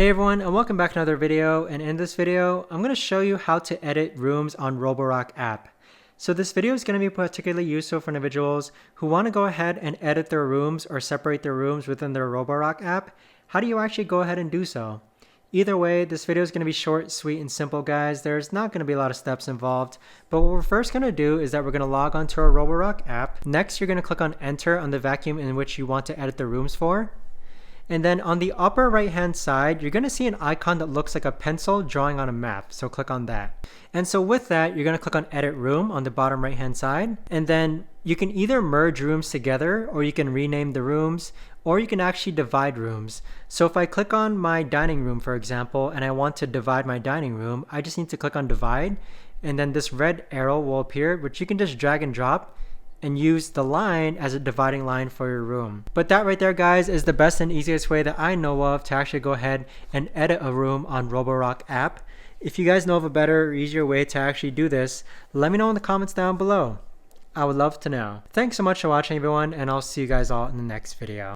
Hey everyone, and welcome back to another video. And in this video, I'm going to show you how to edit rooms on Roborock app. So this video is going to be particularly useful for individuals who want to go ahead and edit their rooms or separate their rooms within their Roborock app. How do you actually go ahead and do so? Either way, this video is going to be short, sweet, and simple, guys. There's not going to be a lot of steps involved. But what we're first going to do is that we're going to log onto our Roborock app. Next, you're going to click on enter on the vacuum in which you want to edit the rooms for. And then on the upper right hand side, you're going to see an icon that looks like a pencil drawing on a map. So click on that. And so with that, you're going to click on edit room on the bottom right hand side. And then you can either merge rooms together, or you can rename the rooms, or you can actually divide rooms. So if I click on my dining room, for example, and I want to divide my dining room, I just need to click on divide. And then this red arrow will appear, which you can just drag and drop and use the line as a dividing line for your room. But that right there, guys, is the best and easiest way that I know of to actually go ahead and edit a room on Roborock app. If you guys know of a better or easier way to actually do this, let me know in the comments down below. I would love to know. Thanks so much for watching, everyone, and I'll see you guys all in the next video.